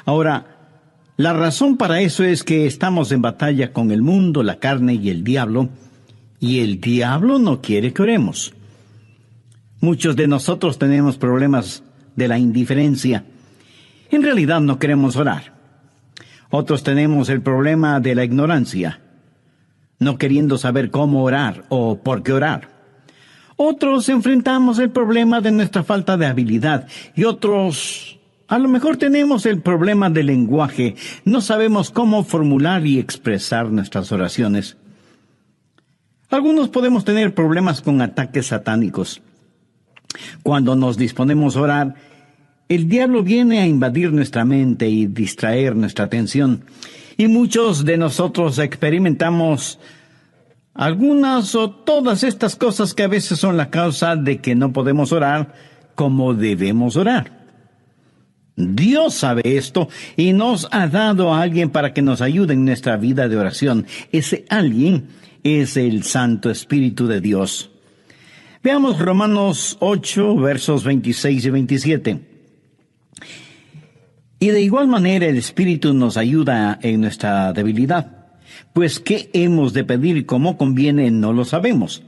Ahora, la razón para eso es que estamos en batalla con el mundo, la carne y el diablo no quiere que oremos. Muchos de nosotros tenemos problemas de la indiferencia. En realidad no queremos orar. Otros tenemos el problema de la ignorancia, no queriendo saber cómo orar o por qué orar. Otros enfrentamos el problema de nuestra falta de habilidad y otros, a lo mejor tenemos el problema del lenguaje. No sabemos cómo formular y expresar nuestras oraciones. Algunos podemos tener problemas con ataques satánicos. Cuando nos disponemos a orar, el diablo viene a invadir nuestra mente y distraer nuestra atención. Y muchos de nosotros experimentamos algunas o todas estas cosas que a veces son la causa de que no podemos orar como debemos orar. Dios sabe esto y nos ha dado a alguien para que nos ayude en nuestra vida de oración. Ese alguien es el Santo Espíritu de Dios. Veamos Romanos 8, versos 26 y 27. Y de igual manera el Espíritu nos ayuda en nuestra debilidad, pues qué hemos de pedir como conviene no lo sabemos.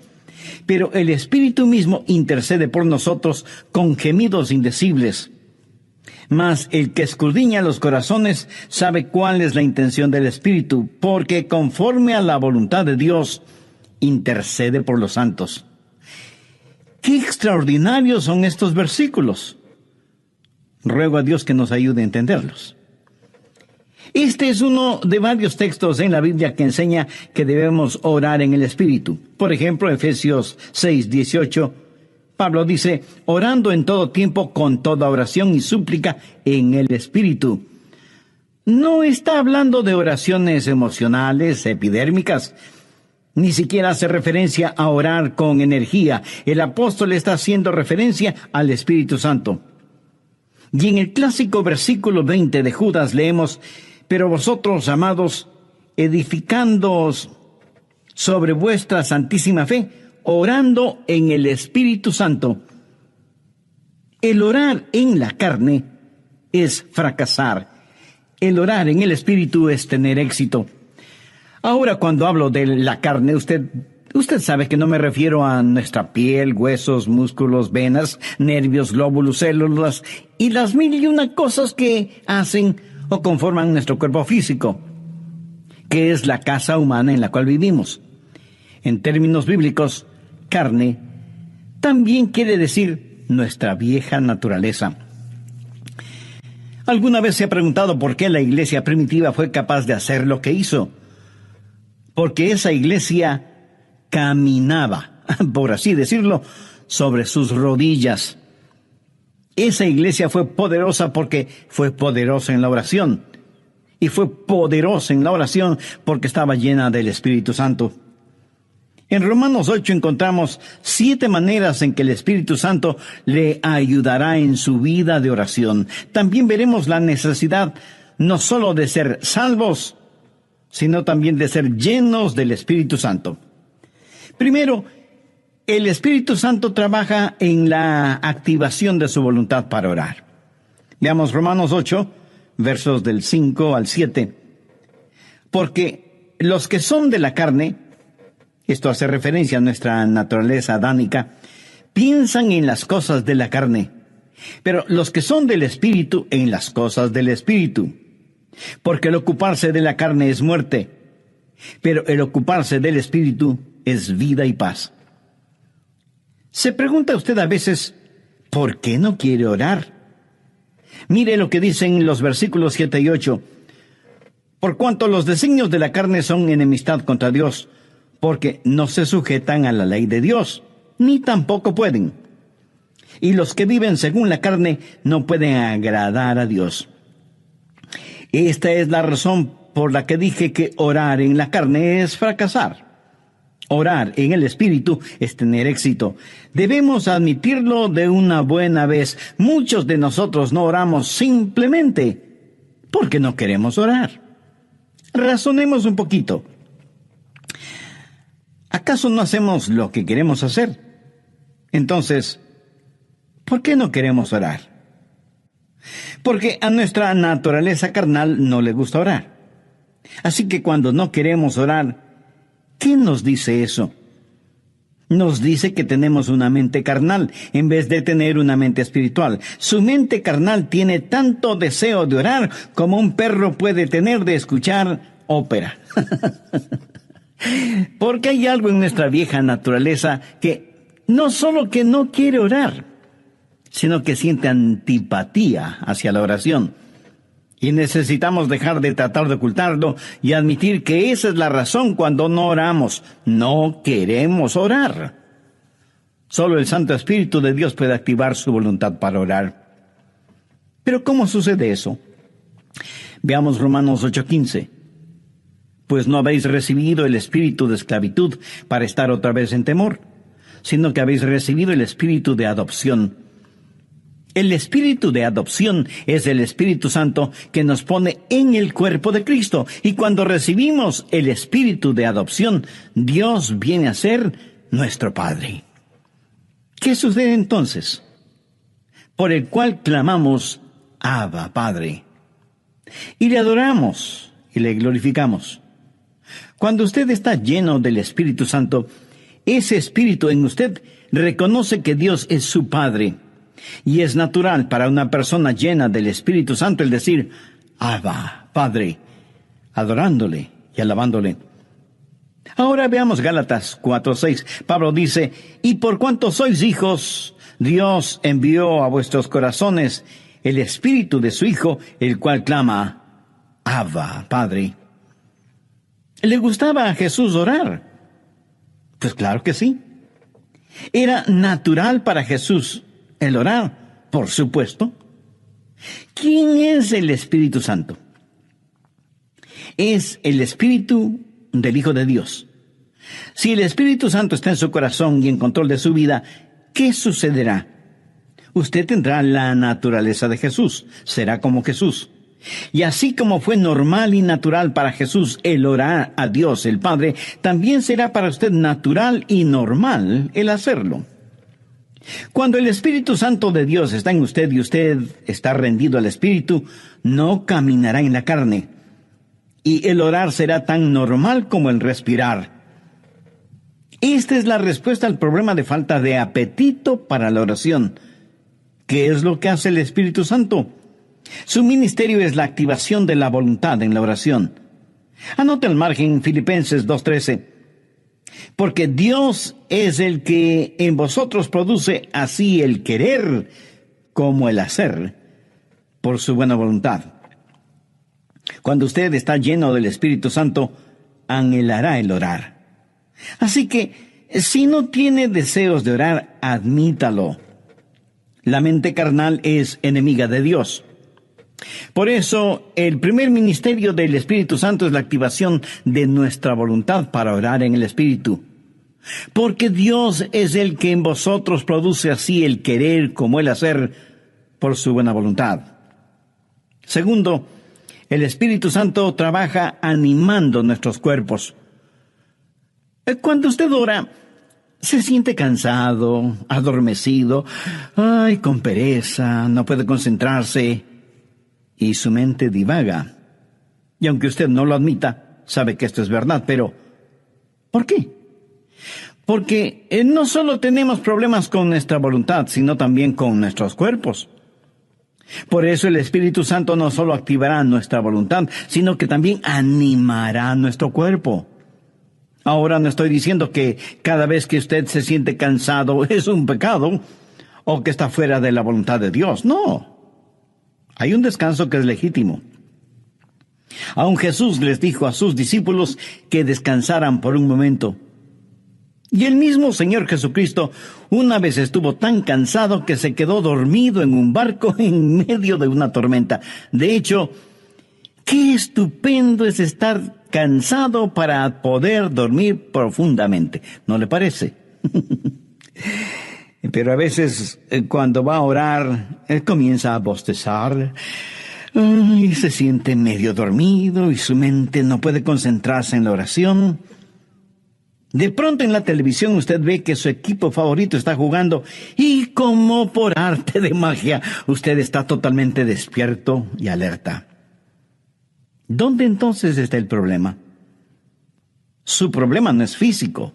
Pero el Espíritu mismo intercede por nosotros con gemidos indecibles. Mas el que escudriña los corazones sabe cuál es la intención del Espíritu, porque conforme a la voluntad de Dios, intercede por los santos. ¡Qué extraordinarios son estos versículos! Ruego a Dios que nos ayude a entenderlos. Este es uno de varios textos en la Biblia que enseña que debemos orar en el Espíritu. Por ejemplo, Efesios 6:18, Pablo dice, orando en todo tiempo con toda oración y súplica en el Espíritu. No está hablando de oraciones emocionales, epidérmicas. Ni siquiera hace referencia a orar con energía. El apóstol está haciendo referencia al Espíritu Santo. Y en el clásico versículo 20 de Judas leemos, pero vosotros, amados, edificándoos sobre vuestra santísima fe, orando en el Espíritu Santo. El orar en la carne es fracasar. El orar en el Espíritu es tener éxito. Ahora, cuando hablo de la carne, usted sabe que no me refiero a nuestra piel, huesos, músculos, venas, nervios, glóbulos, células y las mil y una cosas que hacen o conforman nuestro cuerpo físico, que es la casa humana en la cual vivimos. En términos bíblicos, carne también quiere decir nuestra vieja naturaleza. ¿Alguna vez se ha preguntado por qué la iglesia primitiva fue capaz de hacer lo que hizo? Porque esa iglesia caminaba, por así decirlo, sobre sus rodillas. Esa iglesia fue poderosa porque fue poderosa en la oración. Y fue poderosa en la oración porque estaba llena del Espíritu Santo. En Romanos 8 encontramos 7 maneras en que el Espíritu Santo le ayudará en su vida de oración. También veremos la necesidad no solo de ser salvos, sino también de ser llenos del Espíritu Santo. Primero, el Espíritu Santo trabaja en la activación de su voluntad para orar. Veamos Romanos 8, versos del 5 al 7. Porque los que son de la carne, esto hace referencia a nuestra naturaleza adánica, piensan en las cosas de la carne, pero los que son del Espíritu en las cosas del Espíritu. Porque el ocuparse de la carne es muerte, pero el ocuparse del Espíritu es vida y paz. ¿Se pregunta usted a veces, ¿por qué no quiere orar? Mire lo que dicen los versículos 7 y 8. Por cuanto los designios de la carne son enemistad contra Dios, porque no se sujetan a la ley de Dios, ni tampoco pueden. Y los que viven según la carne no pueden agradar a Dios. Esta es la razón por la que dije que orar en la carne es fracasar. Orar en el Espíritu es tener éxito. Debemos admitirlo de una buena vez. Muchos de nosotros no oramos simplemente porque no queremos orar. Razonemos un poquito. ¿Acaso no hacemos lo que queremos hacer? Entonces, ¿por qué no queremos orar? Porque a nuestra naturaleza carnal no le gusta orar. Así que cuando no queremos orar, ¿qué nos dice eso? Nos dice que tenemos una mente carnal en vez de tener una mente espiritual. Su mente carnal tiene tanto deseo de orar como un perro puede tener de escuchar ópera. Porque hay algo en nuestra vieja naturaleza que no solo que no quiere orar, sino que siente antipatía hacia la oración. Y necesitamos dejar de tratar de ocultarlo y admitir que esa es la razón cuando no oramos. No queremos orar. Solo el Santo Espíritu de Dios puede activar su voluntad para orar. Pero ¿cómo sucede eso? Veamos Romanos 8:15. Pues no habéis recibido el espíritu de esclavitud para estar otra vez en temor, sino que habéis recibido el espíritu de adopción. El espíritu de adopción es el Espíritu Santo que nos pone en el cuerpo de Cristo. Y cuando recibimos el espíritu de adopción, Dios viene a ser nuestro Padre. ¿Qué sucede entonces? Por el cual clamamos, Abba, Padre. Y le adoramos y le glorificamos. Cuando usted está lleno del Espíritu Santo, ese espíritu en usted reconoce que Dios es su Padre. Y es natural para una persona llena del Espíritu Santo el decir, Abba, Padre, adorándole y alabándole. Ahora veamos Gálatas 4:6. Pablo dice, y por cuanto sois hijos, Dios envió a vuestros corazones el Espíritu de su Hijo, el cual clama, Abba, Padre. ¿Le gustaba a Jesús orar? Pues claro que sí. Era natural para Jesús el orar, por supuesto. ¿Quién es el Espíritu Santo? Es el Espíritu del Hijo de Dios. Si el Espíritu Santo está en su corazón y en control de su vida, ¿qué sucederá? Usted tendrá la naturaleza de Jesús, será como Jesús. Y así como fue normal y natural para Jesús el orar a Dios el Padre, también será para usted natural y normal el hacerlo. Cuando el Espíritu Santo de Dios está en usted y usted está rendido al Espíritu, no caminará en la carne. Y el orar será tan normal como el respirar. Esta es la respuesta al problema de falta de apetito para la oración. ¿Qué es lo que hace el Espíritu Santo? Su ministerio es la activación de la voluntad en la oración. Anote al margen Filipenses 2:13. Porque Dios es el que en vosotros produce así el querer como el hacer por su buena voluntad. Cuando usted está lleno del Espíritu Santo, anhelará el orar. Así que, si no tiene deseos de orar, admítalo. La mente carnal es enemiga de Dios. Por eso, el primer ministerio del Espíritu Santo es la activación de nuestra voluntad para orar en el Espíritu. Porque Dios es el que en vosotros produce así el querer como el hacer por su buena voluntad. Segundo, el Espíritu Santo trabaja animando nuestros cuerpos. Cuando usted ora, se siente cansado, adormecido, con pereza, no puede concentrarse y su mente divaga. Y aunque usted no lo admita, sabe que esto es verdad, pero ¿por qué? Porque no solo tenemos problemas con nuestra voluntad, sino también con nuestros cuerpos. Por eso el Espíritu Santo no solo activará nuestra voluntad, sino que también animará nuestro cuerpo. Ahora no estoy diciendo que cada vez que usted se siente cansado es un pecado o que está fuera de la voluntad de Dios. No. Hay un descanso que es legítimo. Aun Jesús les dijo a sus discípulos que descansaran por un momento. Y el mismo Señor Jesucristo una vez estuvo tan cansado que se quedó dormido en un barco en medio de una tormenta. De hecho, qué estupendo es estar cansado para poder dormir profundamente. ¿No le parece? Pero a veces cuando va a orar, comienza a bostezar y se siente medio dormido y su mente no puede concentrarse en la oración. De pronto en la televisión usted ve que su equipo favorito está jugando y como por arte de magia, usted está totalmente despierto y alerta. ¿Dónde entonces está el problema? Su problema no es físico.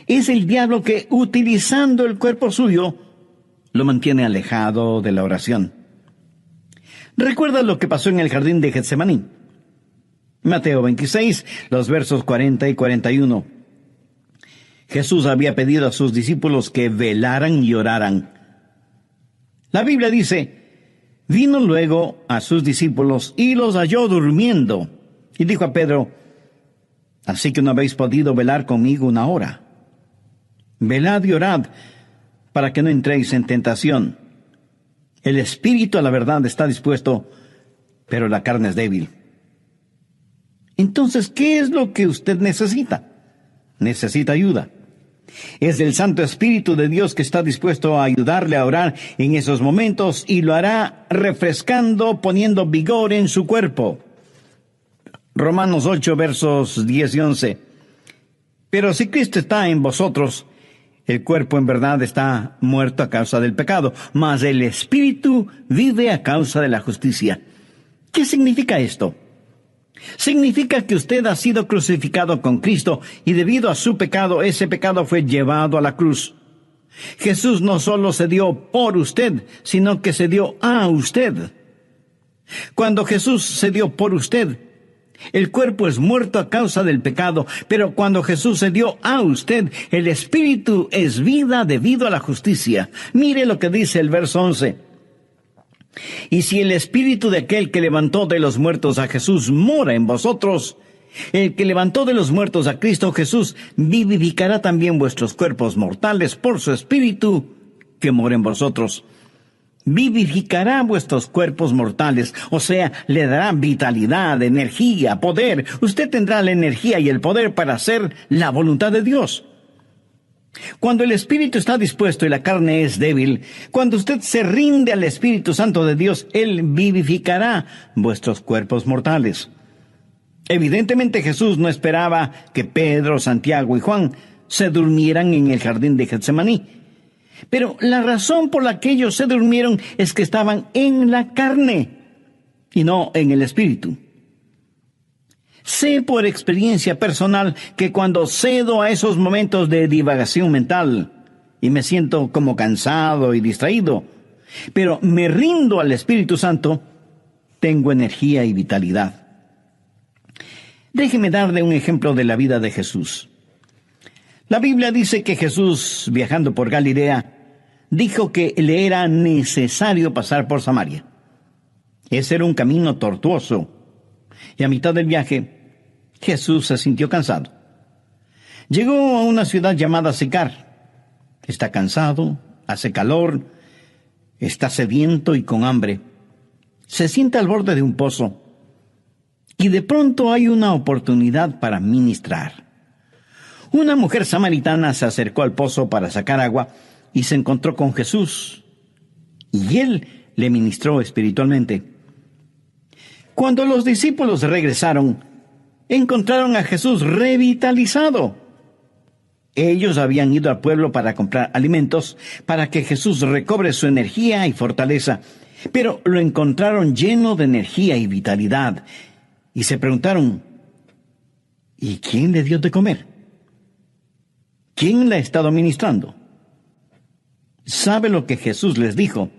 Es el diablo que, utilizando el cuerpo suyo, lo mantiene alejado de la oración. ¿Recuerda lo que pasó en el jardín de Getsemaní? Mateo 26, los versos 40 y 41. Jesús había pedido a sus discípulos que velaran y oraran. La Biblia dice, vino luego a sus discípulos y los halló durmiendo. Y dijo a Pedro, así que no habéis podido velar conmigo una hora. Velad y orad para que no entréis en tentación. El espíritu a la verdad está dispuesto, pero la carne es débil. Entonces, ¿qué es lo que usted necesita? Necesita ayuda. Es el Santo Espíritu de Dios que está dispuesto a ayudarle a orar en esos momentos y lo hará refrescando, poniendo vigor en su cuerpo. Romanos 8, versos 10 y 11. Pero si Cristo está en vosotros, el cuerpo en verdad está muerto a causa del pecado, mas el Espíritu vive a causa de la justicia. ¿Qué significa esto? Significa que usted ha sido crucificado con Cristo y debido a su pecado, ese pecado fue llevado a la cruz. Jesús no solo se dio por usted, sino que se dio a usted. Cuando Jesús se dio por usted, el cuerpo es muerto a causa del pecado, pero cuando Jesús se dio a usted, el Espíritu es vida debido a la justicia. Mire lo que dice el verso 11. Y si el Espíritu de aquel que levantó de los muertos a Jesús mora en vosotros, el que levantó de los muertos a Cristo Jesús vivificará también vuestros cuerpos mortales por su Espíritu que mora en vosotros. Vivificará vuestros cuerpos mortales, o sea, le dará vitalidad, energía, poder. Usted tendrá la energía y el poder para hacer la voluntad de Dios. Cuando el Espíritu está dispuesto y la carne es débil, cuando usted se rinde al Espíritu Santo de Dios, Él vivificará vuestros cuerpos mortales. Evidentemente Jesús no esperaba que Pedro, Santiago y Juan se durmieran en el jardín de Getsemaní. Pero la razón por la que ellos se durmieron es que estaban en la carne y no en el Espíritu. Sé por experiencia personal que cuando cedo a esos momentos de divagación mental y me siento como cansado y distraído, pero me rindo al Espíritu Santo, tengo energía y vitalidad. Déjeme darle un ejemplo de la vida de Jesús. La Biblia dice que Jesús, viajando por Galilea, dijo que le era necesario pasar por Samaria. Ese era un camino tortuoso. Y a mitad del viaje, Jesús se sintió cansado. Llegó a una ciudad llamada Sicar. Está cansado, hace calor, está sediento y con hambre. Se sienta al borde de un pozo. Y de pronto hay una oportunidad para ministrar. Una mujer samaritana se acercó al pozo para sacar agua y se encontró con Jesús. Y él le ministró espiritualmente. Cuando los discípulos regresaron, encontraron a Jesús revitalizado. Ellos habían ido al pueblo para comprar alimentos para que Jesús recobre su energía y fortaleza, pero lo encontraron lleno de energía y vitalidad. Y se preguntaron, ¿y quién le dio de comer? ¿Quién le ha estado ministrando? ¿Sabe lo que Jesús les dijo?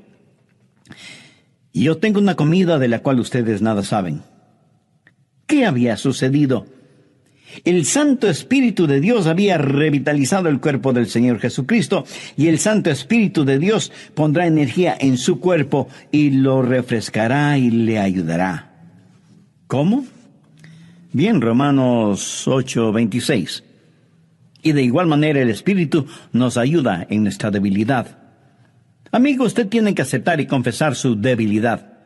Yo tengo una comida de la cual ustedes nada saben. ¿Qué había sucedido? El Santo Espíritu de Dios había revitalizado el cuerpo del Señor Jesucristo, y el Santo Espíritu de Dios pondrá energía en su cuerpo y lo refrescará y le ayudará. ¿Cómo? Bien, Romanos 8:26. Y de igual manera el Espíritu nos ayuda en nuestra debilidad. Amigo, usted tiene que aceptar y confesar su debilidad.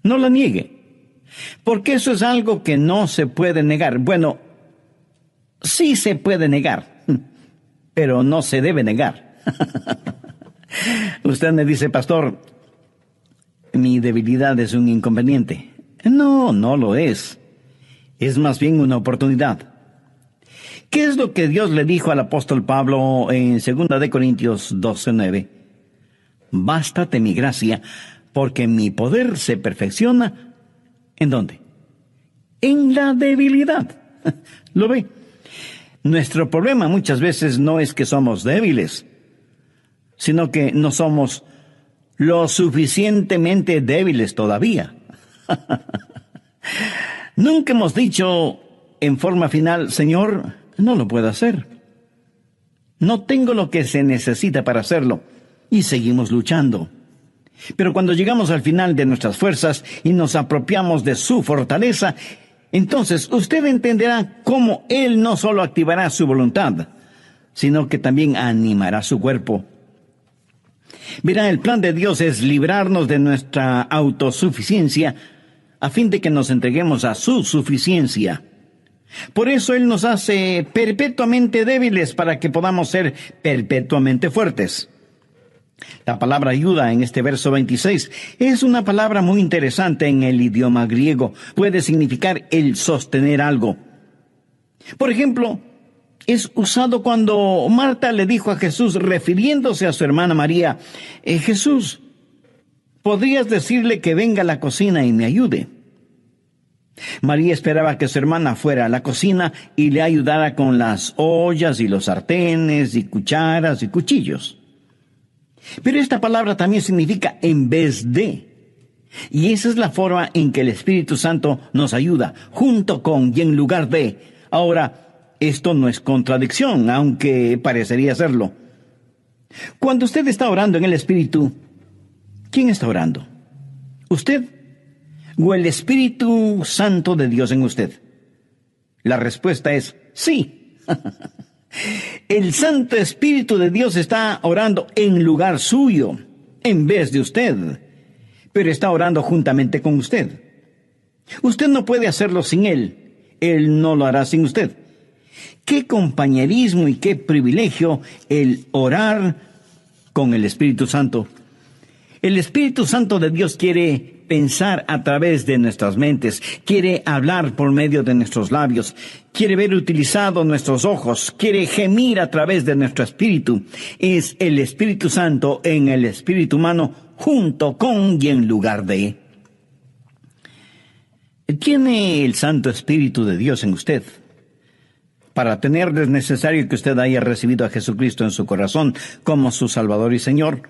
No la niegue, porque eso es algo que no se puede negar. Bueno, sí se puede negar, pero no se debe negar. Usted me dice, pastor, mi debilidad es un inconveniente. No, no lo es. Es más bien una oportunidad. ¿Qué es lo que Dios le dijo al apóstol Pablo en 2 Corintios 12:9? Bástate mi gracia, porque mi poder se perfecciona. ¿En dónde? En la debilidad. ¿Lo ve? Nuestro problema muchas veces no es que somos débiles, sino que no somos lo suficientemente débiles todavía. Nunca hemos dicho en forma final, Señor, no lo puedo hacer. No tengo lo que se necesita para hacerlo. Y seguimos luchando. Pero cuando llegamos al final de nuestras fuerzas y nos apropiamos de su fortaleza, entonces usted entenderá cómo Él no solo activará su voluntad, sino que también animará su cuerpo. Verá, el plan de Dios es librarnos de nuestra autosuficiencia a fin de que nos entreguemos a su suficiencia. Por eso Él nos hace perpetuamente débiles para que podamos ser perpetuamente fuertes. La palabra ayuda en este verso 26 es una palabra muy interesante en el idioma griego. Puede significar el sostener algo. Por ejemplo, es usado cuando Marta le dijo a Jesús, refiriéndose a su hermana María, Jesús, ¿podrías decirle que venga a la cocina y me ayude? María esperaba que su hermana fuera a la cocina y le ayudara con las ollas y los sartenes y cucharas y cuchillos. Pero esta palabra también significa en vez de. Y esa es la forma en que el Espíritu Santo nos ayuda, junto con y en lugar de. Ahora, esto no es contradicción, aunque parecería serlo. Cuando usted está orando en el Espíritu, ¿quién está orando? ¿Usted o el Espíritu Santo de Dios en usted? La respuesta es sí. El Santo Espíritu de Dios está orando en lugar suyo, en vez de usted, pero está orando juntamente con usted. Usted no puede hacerlo sin Él. Él no lo hará sin usted. Qué compañerismo y qué privilegio el orar con el Espíritu Santo. El Espíritu Santo de Dios quiere pensar a través de nuestras mentes, quiere hablar por medio de nuestros labios, quiere ver utilizados nuestros ojos, quiere gemir a través de nuestro espíritu. Es el Espíritu Santo en el espíritu humano, junto con y en lugar de. ¿Tiene el Santo Espíritu de Dios en usted? Para tenerlo es necesario que usted haya recibido a Jesucristo en su corazón como su Salvador y Señor.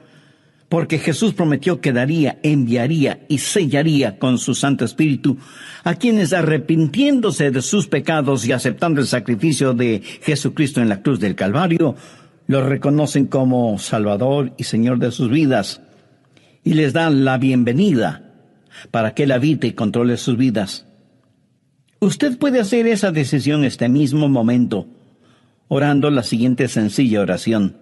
Porque Jesús prometió que daría, enviaría y sellaría con su Santo Espíritu a quienes, arrepintiéndose de sus pecados y aceptando el sacrificio de Jesucristo en la cruz del Calvario, lo reconocen como Salvador y Señor de sus vidas y les dan la bienvenida para que Él habite y controle sus vidas. Usted puede hacer esa decisión este mismo momento, orando la siguiente sencilla oración.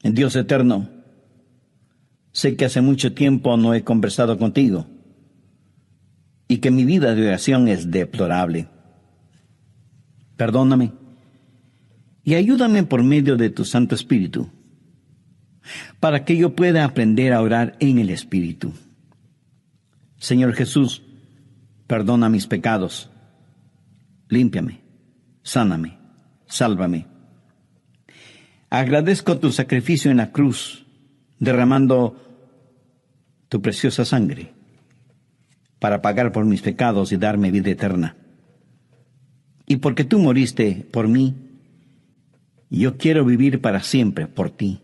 Dios eterno, sé que hace mucho tiempo no he conversado contigo y que mi vida de oración es deplorable. Perdóname y ayúdame por medio de tu Santo Espíritu para que yo pueda aprender a orar en el Espíritu. Señor Jesús, perdona mis pecados, límpiame, sáname, sálvame. Agradezco tu sacrificio en la cruz, derramando tu preciosa sangre para pagar por mis pecados y darme vida eterna. Y porque tú moriste por mí, yo quiero vivir para siempre por ti.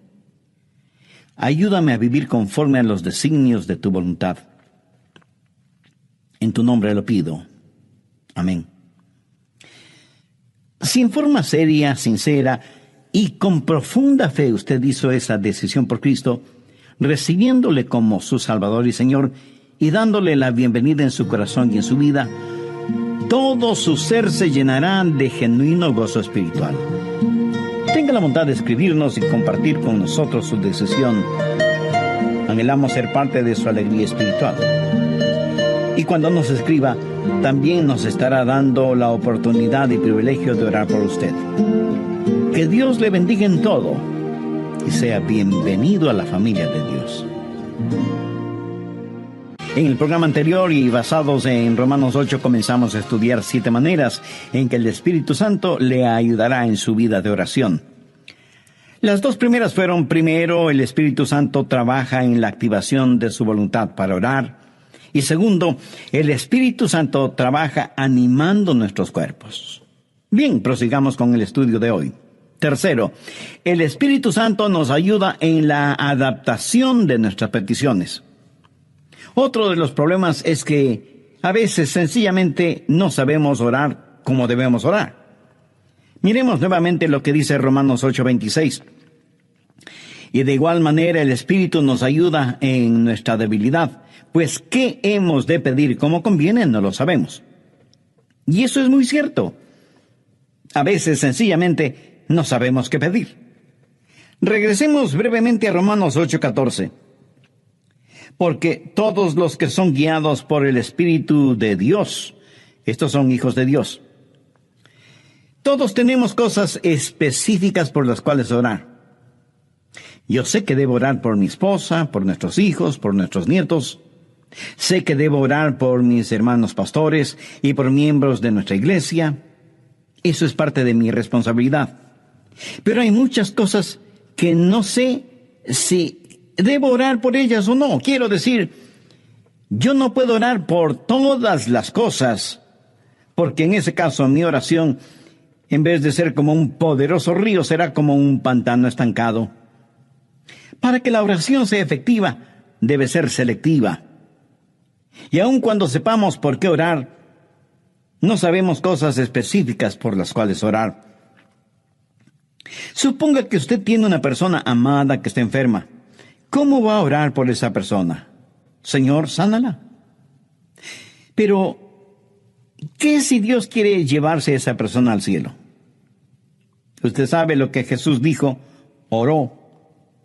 Ayúdame a vivir conforme a los designios de tu voluntad. En tu nombre lo pido. Amén. Si en forma seria, sincera y con profunda fe usted hizo esa decisión por Cristo, recibiéndole como su Salvador y Señor y dándole la bienvenida en su corazón y en su vida, todo su ser se llenará de genuino gozo espiritual. Tenga la bondad de escribirnos y compartir con nosotros su decisión. Anhelamos ser parte de su alegría espiritual. Y cuando nos escriba, también nos estará dando la oportunidad y privilegio de orar por usted. Que Dios le bendiga en todo y sea bienvenido a la familia de Dios. En el programa anterior y basados en Romanos 8 comenzamos a estudiar 7 maneras en que el Espíritu Santo le ayudará en su vida de oración. Las 2 primeras fueron: primero, el Espíritu Santo trabaja en la activación de su voluntad para orar, y segundo, el Espíritu Santo trabaja animando nuestros cuerpos. Bien, prosigamos con el estudio de hoy. Tercero, el Espíritu Santo nos ayuda en la adaptación de nuestras peticiones. Otro de los problemas es que a veces sencillamente no sabemos orar como debemos orar. Miremos nuevamente lo que dice Romanos 8:26. Y de igual manera el Espíritu nos ayuda en nuestra debilidad, pues ¿qué hemos de pedir como conviene? No lo sabemos. Y eso es muy cierto. A veces sencillamente no sabemos qué pedir. Regresemos brevemente a Romanos 8:14. Porque todos los que son guiados por el Espíritu de Dios, estos son hijos de Dios. Todos tenemos cosas específicas por las cuales orar. Yo sé que debo orar por mi esposa, por nuestros hijos, por nuestros nietos. Sé que debo orar por mis hermanos pastores y por miembros de nuestra iglesia. Eso es parte de mi responsabilidad. Pero hay muchas cosas que no sé si debo orar por ellas o no. Quiero decir, yo no puedo orar por todas las cosas, porque en ese caso mi oración, en vez de ser como un poderoso río, será como un pantano estancado. Para que la oración sea efectiva, debe ser selectiva. Y aun cuando sepamos por qué orar, no sabemos cosas específicas por las cuales orar. Suponga que usted tiene una persona amada que está enferma. ¿Cómo va a orar por esa persona? Señor, sánala. Pero, ¿qué si Dios quiere llevarse a esa persona al cielo? Usted sabe lo que Jesús dijo, oró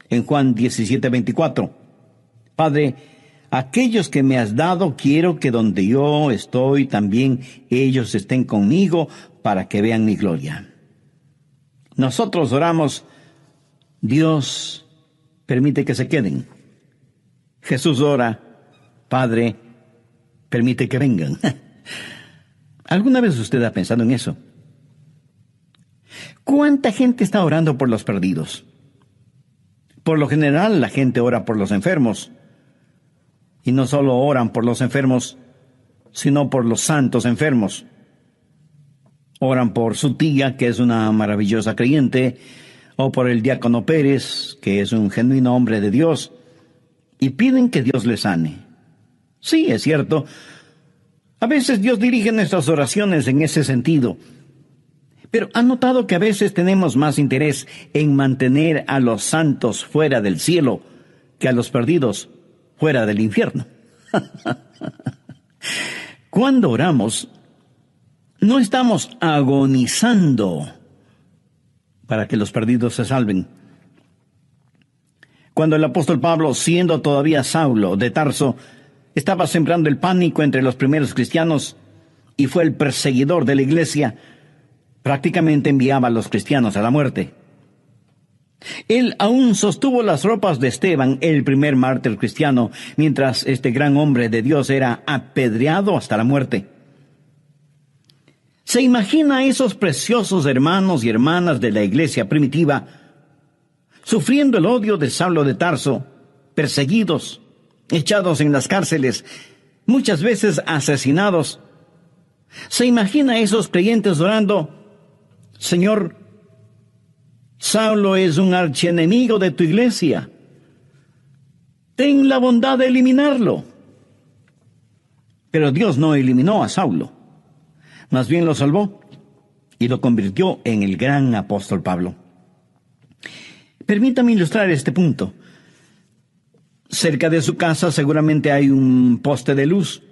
en Juan 17:24. Padre, aquellos que me has dado, quiero que donde yo estoy, también ellos estén conmigo para que vean mi gloria. Nosotros oramos, Dios, permite que se queden. Jesús ora, Padre, permite que vengan. ¿Alguna vez usted ha pensado en eso? ¿Cuánta gente está orando por los perdidos? Por lo general, la gente ora por los enfermos. Y no solo oran por los enfermos, sino por los santos enfermos. Oran por su tía, que es una maravillosa creyente, o por el diácono Pérez, que es un genuino hombre de Dios, y piden que Dios les sane. Sí, es cierto. A veces Dios dirige nuestras oraciones en ese sentido. Pero ¿ha notado que a veces tenemos más interés en mantener a los santos fuera del cielo que a los perdidos fuera del infierno? Cuando oramos, no estamos agonizando para que los perdidos se salven. Cuando el apóstol Pablo, siendo todavía Saulo de Tarso, estaba sembrando el pánico entre los primeros cristianos y fue el perseguidor de la iglesia, prácticamente enviaba a los cristianos a la muerte. Él aún sostuvo las ropas de Esteban, el primer mártir cristiano, mientras este gran hombre de Dios era apedreado hasta la muerte. ¿Se imagina a esos preciosos hermanos y hermanas de la iglesia primitiva sufriendo el odio de Saulo de Tarso, perseguidos, echados en las cárceles, muchas veces asesinados? ¿Se imagina a esos creyentes orando, Señor, Saulo es un archienemigo de tu iglesia, ten la bondad de eliminarlo? Pero Dios no eliminó a Saulo. Más bien lo salvó y lo convirtió en el gran apóstol Pablo. Permítame ilustrar este punto. Cerca de su casa seguramente hay un poste de luz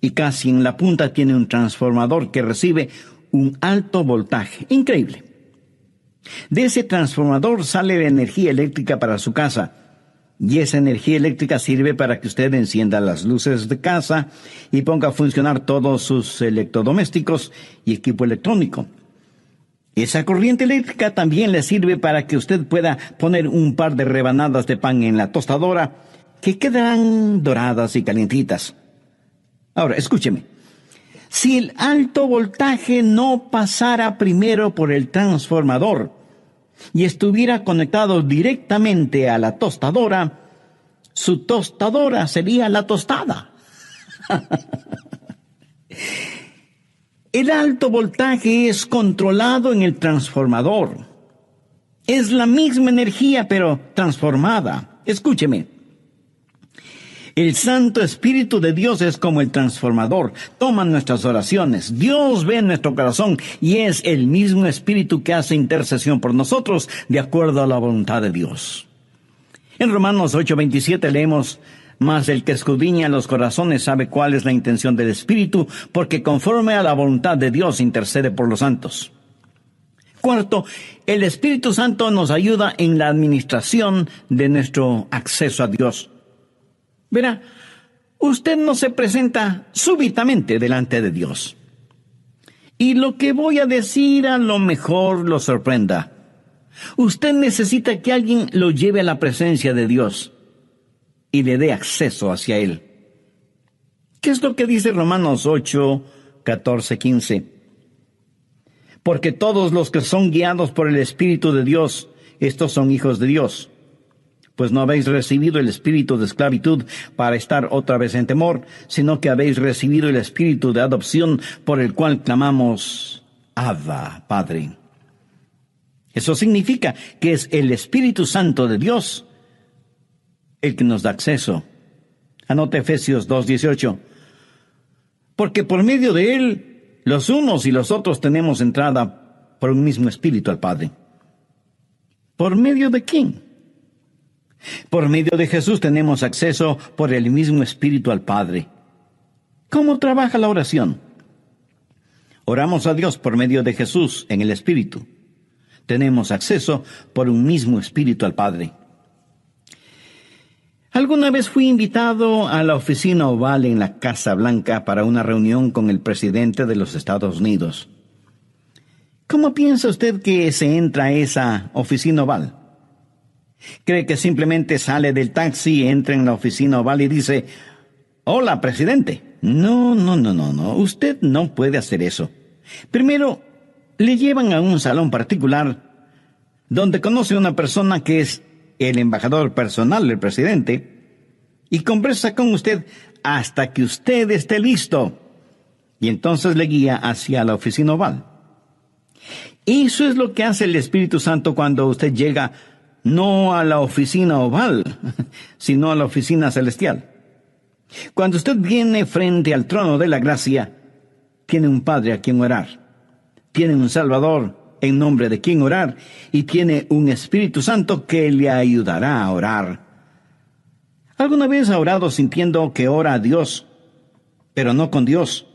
y casi en la punta tiene un transformador que recibe un alto voltaje. Increíble. De ese transformador sale la energía eléctrica para su casa. Y esa energía eléctrica sirve para que usted encienda las luces de casa y ponga a funcionar todos sus electrodomésticos y equipo electrónico. Esa corriente eléctrica también le sirve para que usted pueda poner un par de rebanadas de pan en la tostadora que quedarán doradas y calientitas. Ahora, escúcheme. Si el alto voltaje no pasara primero por el transformador y estuviera conectado directamente a la tostadora, su tostadora sería la tostada. El alto voltaje es controlado en el transformador. Es la misma energía, pero transformada. Escúcheme. El Santo Espíritu de Dios es como el transformador. Toma nuestras oraciones. Dios ve nuestro corazón y es el mismo Espíritu que hace intercesión por nosotros de acuerdo a la voluntad de Dios. En Romanos 8:27 leemos: mas el que escudriña los corazones sabe cuál es la intención del Espíritu, porque conforme a la voluntad de Dios intercede por los santos. Cuarto, el Espíritu Santo nos ayuda en la administración de nuestro acceso a Dios. Verá, usted no se presenta súbitamente delante de Dios. Y lo que voy a decir a lo mejor lo sorprenda. Usted necesita que alguien lo lleve a la presencia de Dios y le dé acceso hacia Él. ¿Qué es lo que dice Romanos 8, 14, 15? Porque todos los que son guiados por el Espíritu de Dios, estos son hijos de Dios. Pues no habéis recibido el espíritu de esclavitud para estar otra vez en temor, sino que habéis recibido el espíritu de adopción por el cual clamamos: Abba, Padre. Eso significa que es el Espíritu Santo de Dios el que nos da acceso. Anote Efesios 2:18. Porque por medio de Él, los unos y los otros tenemos entrada por un mismo Espíritu al Padre. ¿Por medio de quién? Por medio de Jesús tenemos acceso por el mismo Espíritu al Padre. ¿Cómo trabaja la oración? Oramos a Dios por medio de Jesús en el Espíritu. Tenemos acceso por un mismo Espíritu al Padre. Alguna vez fui invitado a la oficina oval en la Casa Blanca para una reunión con el presidente de los Estados Unidos. ¿Cómo piensa usted que se entra a esa oficina oval? ¿Cree que simplemente sale del taxi, entra en la oficina oval y dice: hola, presidente? No. Usted no puede hacer eso. Primero, le llevan a un salón particular donde conoce a una persona que es el embajador personal del presidente y conversa con usted hasta que usted esté listo. Y entonces le guía hacia la oficina oval. Eso es lo que hace el Espíritu Santo cuando usted llega no a la oficina oval, sino a la oficina celestial. Cuando usted viene frente al trono de la gracia, tiene un Padre a quien orar, tiene un Salvador en nombre de quien orar, y tiene un Espíritu Santo que le ayudará a orar. ¿Alguna vez ha orado sintiendo que ora a Dios, pero no con Dios?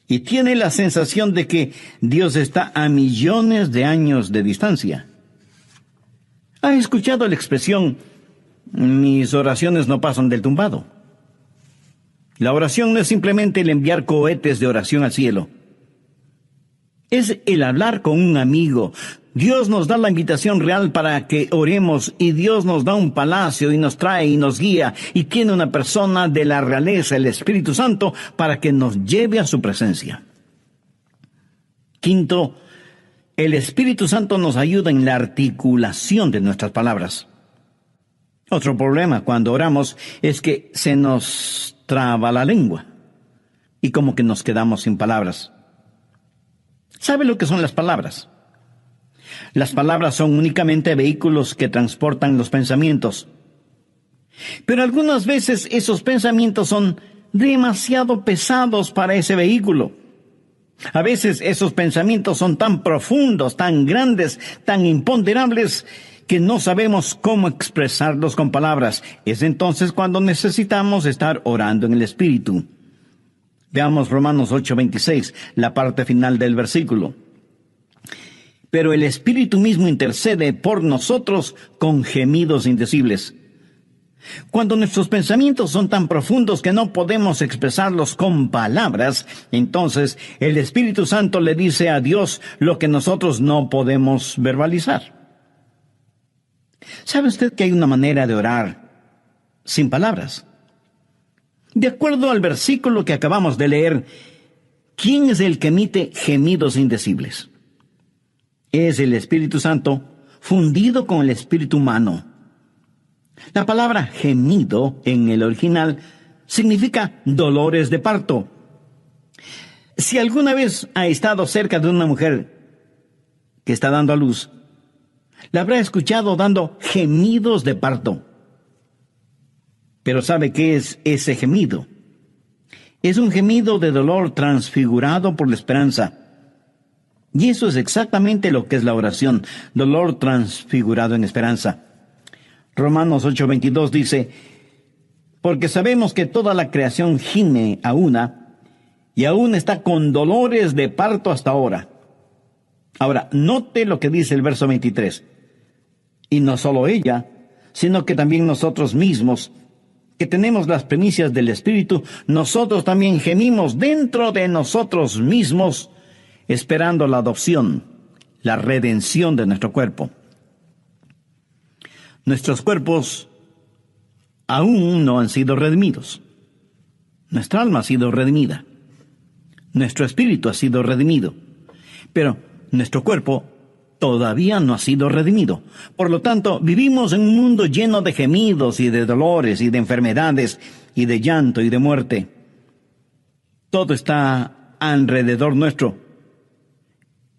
Y tiene la sensación de que Dios está a millones de años de distancia. ¿Ha escuchado la expresión: mis oraciones no pasan del tumbado? La oración no es simplemente el enviar cohetes de oración al cielo. Es el hablar con un amigo. Dios nos da la invitación real para que oremos, y Dios nos da un palacio y nos trae y nos guía, y tiene una persona de la realeza, el Espíritu Santo, para que nos lleve a su presencia. Quinto, el Espíritu Santo nos ayuda en la articulación de nuestras palabras. Otro problema cuando oramos es que se nos traba la lengua y como que nos quedamos sin palabras. ¿Sabe lo que son las palabras? Las palabras son únicamente vehículos que transportan los pensamientos. Pero algunas veces esos pensamientos son demasiado pesados para ese vehículo. A veces esos pensamientos son tan profundos, tan grandes, tan imponderables, que no sabemos cómo expresarlos con palabras. Es entonces cuando necesitamos estar orando en el Espíritu. Veamos Romanos 8:26, la parte final del versículo. Pero el Espíritu mismo intercede por nosotros con gemidos indecibles. Cuando nuestros pensamientos son tan profundos que no podemos expresarlos con palabras, entonces el Espíritu Santo le dice a Dios lo que nosotros no podemos verbalizar. ¿Sabe usted que hay una manera de orar sin palabras. De acuerdo al versículo que acabamos de leer, ¿quién es el que emite gemidos indecibles? Es el Espíritu Santo fundido con el espíritu humano. La palabra gemido en el original significa dolores de parto. Si alguna vez ha estado cerca de una mujer que está dando a luz, la habrá escuchado dando gemidos de parto. Pero ¿sabe qué es ese gemido? Es un gemido de dolor transfigurado por la esperanza. Y eso es exactamente lo que es la oración, dolor transfigurado en esperanza. Romanos 8:22 dice, porque sabemos que toda la creación gime a una, y aún está con dolores de parto hasta ahora. Ahora, note lo que dice el verso 23. Y no solo ella, sino que también nosotros mismos, que tenemos las primicias del Espíritu, nosotros también gemimos dentro de nosotros mismos, esperando la adopción, la redención de nuestro cuerpo. Nuestros cuerpos aún no han sido redimidos. Nuestra alma ha sido redimida. Nuestro espíritu ha sido redimido. Pero nuestro cuerpo todavía no ha sido redimido. Por lo tanto, vivimos en un mundo lleno de gemidos y de dolores y de enfermedades y de llanto y de muerte. Todo está alrededor nuestro.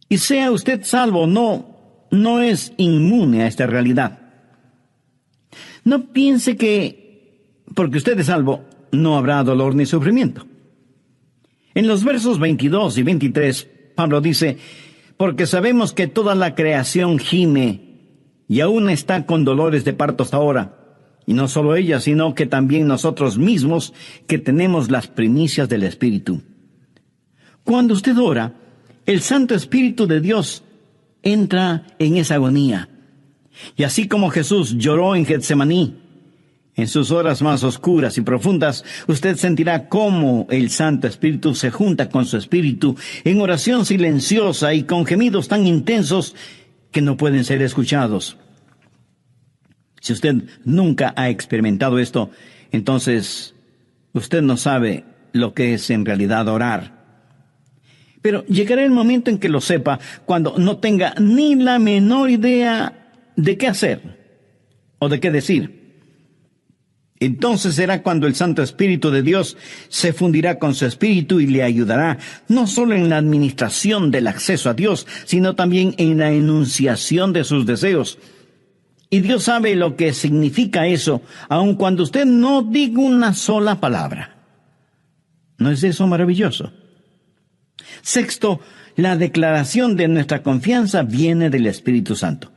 Y sea usted salvo, no es inmune a esta realidad. No piense que porque usted es salvo, no habrá dolor ni sufrimiento. En los versos 22 y 23, Pablo dice, porque sabemos que toda la creación gime y aún está con dolores de parto hasta ahora. Y no solo ella, sino que también nosotros mismos, que tenemos las primicias del Espíritu. Cuando usted ora, el Santo Espíritu de Dios entra en esa agonía. Y así como Jesús lloró en Getsemaní, en sus horas más oscuras y profundas, usted sentirá cómo el Santo Espíritu se junta con su espíritu en oración silenciosa y con gemidos tan intensos que no pueden ser escuchados. Si usted nunca ha experimentado esto, entonces usted no sabe lo que es en realidad orar. Pero llegará el momento en que lo sepa, cuando no tenga ni la menor idea de qué hacer o de qué decir. Entonces será cuando el Santo Espíritu de Dios se fundirá con su espíritu y le ayudará, no solo en la administración del acceso a Dios, sino también en la enunciación de sus deseos. Y Dios sabe lo que significa eso, aun cuando usted no diga una sola palabra. ¿No es eso maravilloso? Sexto, la declaración de nuestra confianza viene del Espíritu Santo.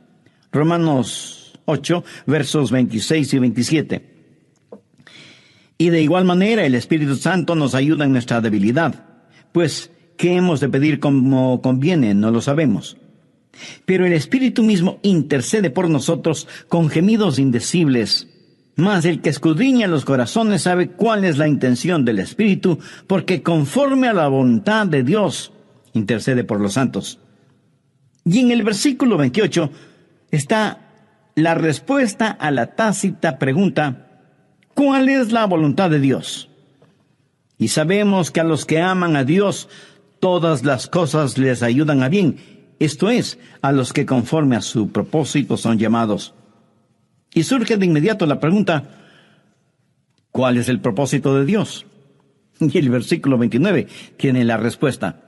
Romanos 8, versos 26 y 27. Y de igual manera el Espíritu Santo nos ayuda en nuestra debilidad, pues ¿qué hemos de pedir como conviene? No lo sabemos. Pero el Espíritu mismo intercede por nosotros con gemidos indecibles. Mas el que escudriña los corazones sabe cuál es la intención del Espíritu, porque conforme a la voluntad de Dios, intercede por los santos. Y en el versículo 28 está la respuesta a la tácita pregunta, ¿cuál es la voluntad de Dios? Y sabemos que a los que aman a Dios, todas las cosas les ayudan a bien, esto es, a los que conforme a su propósito son llamados. Y surge de inmediato la pregunta, ¿cuál es el propósito de Dios? Y el versículo 29 tiene la respuesta,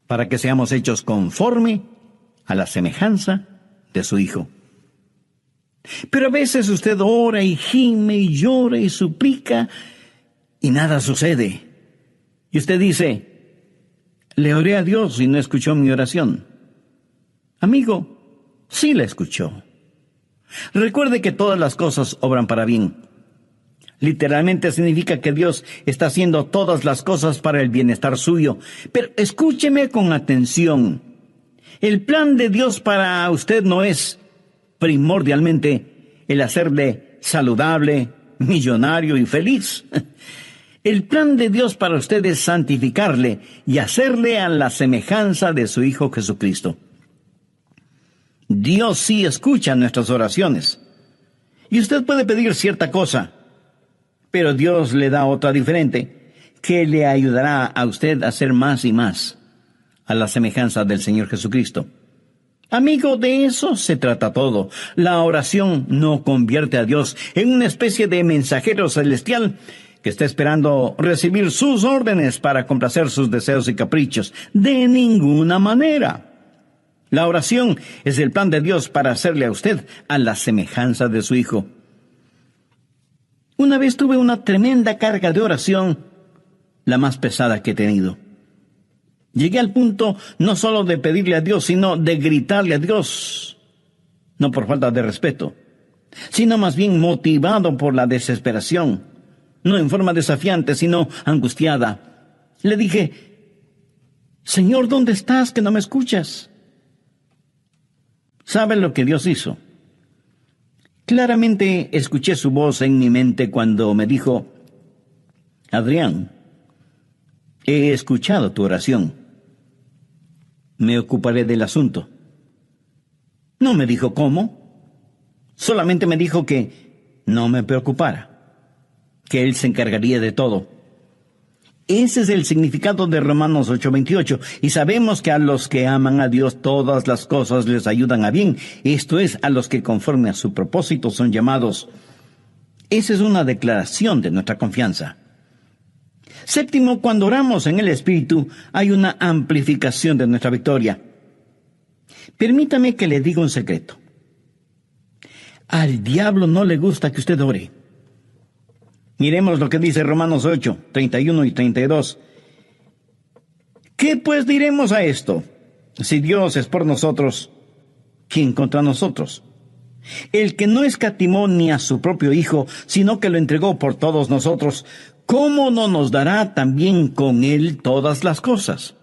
para que seamos hechos conforme a la semejanza de su Hijo. Pero a veces usted ora y gime y llora y suplica y nada sucede. Y usted dice, le oré a Dios y no escuchó mi oración. Amigo, sí la escuchó. Recuerde que todas las cosas obran para bien. Literalmente significa que Dios está haciendo todas las cosas para el bienestar suyo. Pero escúcheme con atención. El plan de Dios para usted no es primordialmente el hacerle saludable, millonario y feliz. El plan de Dios para usted es santificarle y hacerle a la semejanza de su Hijo Jesucristo. Dios sí escucha nuestras oraciones. Y usted puede pedir cierta cosa, pero Dios le da otra diferente, que le ayudará a usted a ser más y más a la semejanza del Señor Jesucristo. Amigo, de eso se trata todo. La oración no convierte a Dios en una especie de mensajero celestial que está esperando recibir sus órdenes para complacer sus deseos y caprichos. De ninguna manera. La oración es el plan de Dios para hacerle a usted a la semejanza de su Hijo. Una vez tuve una tremenda carga de oración, la más pesada que he tenido. Llegué al punto no solo de pedirle a Dios, sino de gritarle a Dios. No por falta de respeto, sino más bien motivado por la desesperación. No en forma desafiante, sino angustiada. Le dije, Señor, ¿dónde estás que no me escuchas? ¿Sabe lo que Dios hizo? Claramente escuché su voz en mi mente cuando me dijo, Adrián, he escuchado tu oración. Me ocuparé del asunto. No me dijo cómo. Solamente me dijo que no me preocupara, que Él se encargaría de todo. Ese es el significado de Romanos 8:28. Y sabemos que a los que aman a Dios todas las cosas les ayudan a bien. Esto es, a los que conforme a su propósito son llamados. Esa es una declaración de nuestra confianza. Séptimo, cuando oramos en el Espíritu, hay una amplificación de nuestra victoria. Permítame que le diga un secreto. Al diablo no le gusta que usted ore. Miremos lo que dice Romanos 8, 31 y 32. ¿Qué pues diremos a esto? Si Dios es por nosotros, ¿quién contra nosotros? El que no escatimó ni a su propio Hijo, sino que lo entregó por todos nosotros, ¿cómo no nos dará también con Él todas las cosas?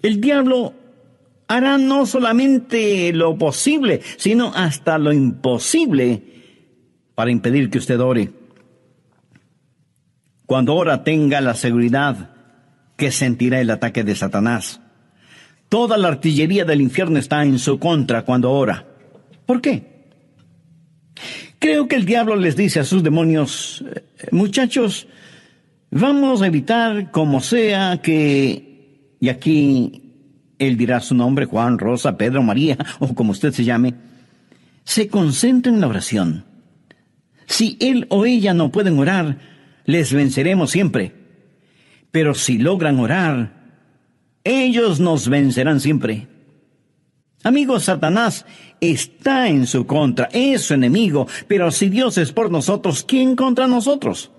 El diablo hará no solamente lo posible, sino hasta lo imposible para impedir que usted ore. Cuando ora, tenga la seguridad que sentirá el ataque de Satanás. Toda la artillería del infierno está en su contra cuando ora. ¿Por qué? Creo que el diablo les dice a sus demonios, muchachos, vamos a evitar como sea que, y aquí él dirá su nombre, Juan, Rosa, Pedro, María, o como usted se llame, se concentren en la oración. Si él o ella no pueden orar, les venceremos siempre. Pero si logran orar, ellos nos vencerán siempre. Amigos, Satanás está en su contra, es su enemigo, pero si Dios es por nosotros, ¿quién contra nosotros?